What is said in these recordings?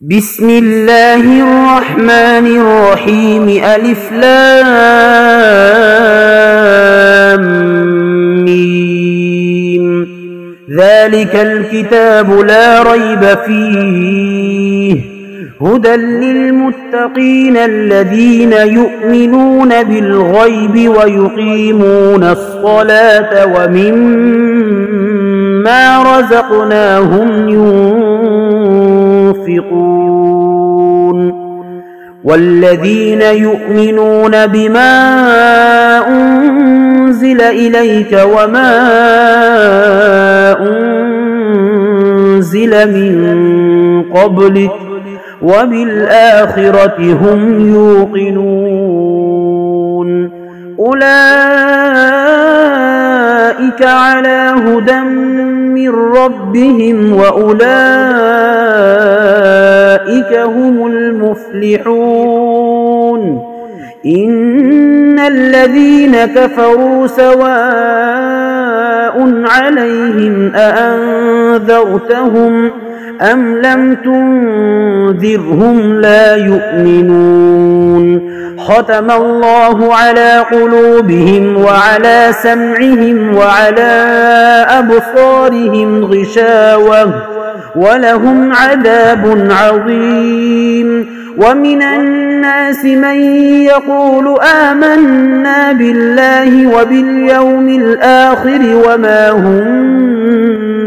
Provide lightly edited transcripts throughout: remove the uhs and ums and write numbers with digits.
بسم الله الرحمن الرحيم ألف لام ميم ذلك الكتاب لا ريب فيه هدى للمتقين الذين يؤمنون بالغيب ويقيمون الصلاة ومما رزقناهم ينفقون والذين يؤمنون بما أنزل إليك وما أنزل من قبلك وبالآخرة هم يوقنون أولئك على هدى من ربهم وأولئك هم المفلحون إن الذين كفروا سواء عليهم أأنذرتهم أم لم تنذرهم لا يؤمنون ختم الله على قلوبهم وعلى سمعهم وعلى أبصارهم غشاوة ولهم عذاب عظيم ومن الناس من يقول آمنا بالله وباليوم الآخر وما هم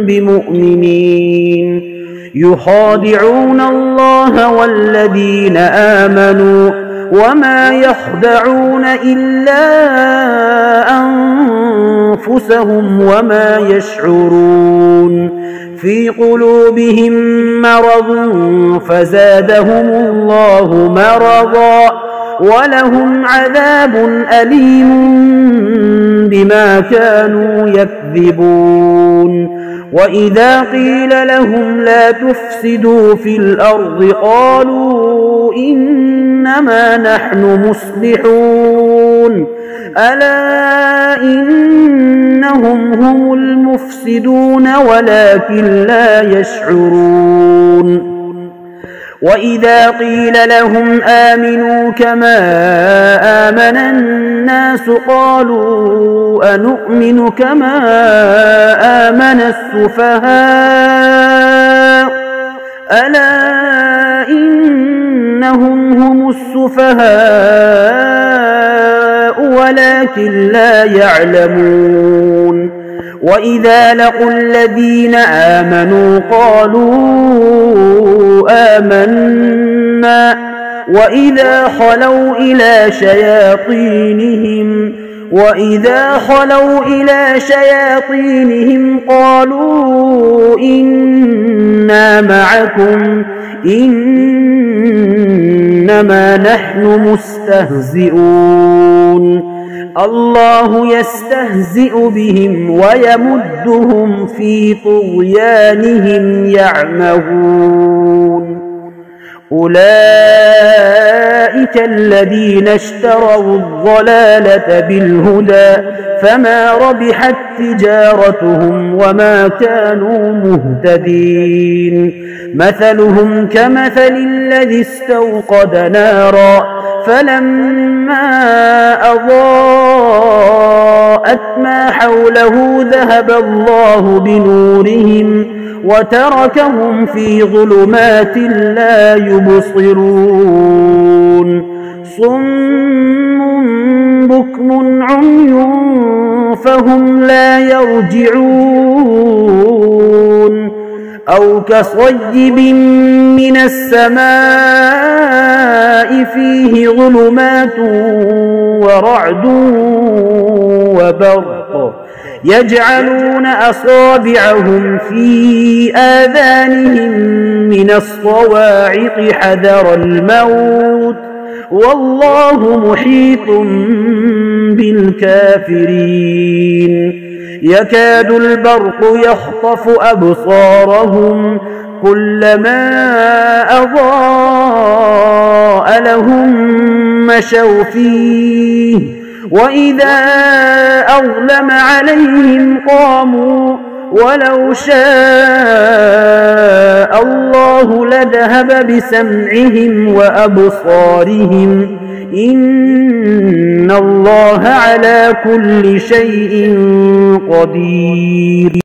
بمؤمنين يخادعون الله والذين آمنوا وما يخدعون إلا أنفسهم وما يشعرون في قلوبهم مرض فزادهم الله مرضا ولهم عذاب أليم بما كانوا يكذبون وإذا قيل لهم لا تفسدوا في الأرض قالوا إنما نحن مصلحون ألا إنهم هم المفسدون ولكن لا يشعرون وإذا قيل لهم آمنوا كما آمن الناس قالوا أنؤمن كما آمن السفهاء ألا إنهم هم السفهاء ولكن لا يعلمون وإذا لقوا الذين آمنوا قالوا آمنا وإذا خلوا إلى شياطينهم قالوا إنا معكم إنما نحن مستهزئون الله يستهزئ بهم ويمدهم في طغيانهم يعمهون أولئك الذين اشتروا الضلالة بالهدى فما ربحت تجارتهم وما كانوا مهتدين مثلهم كمثل الذي استوقد نارا فلما أضاءت ما حوله ذهب الله بنورهم وتركهم في ظلمات لا يبصرون صم بكم عمي فهم لا يرجعون أو كصيب من السماء فيه ظلمات ورعد وبرق يجعلون أصابعهم في آذانهم من الصواعق حذر الموت والله محيط بالكافرين يكاد البرق يخطف أبصارهم كلما أضاء لهم مشوا فيه وإذا أظلم عليهم قاموا ولو شاء الله لذهب بسمعهم وأبصارهم إن الله على كل شيء قدير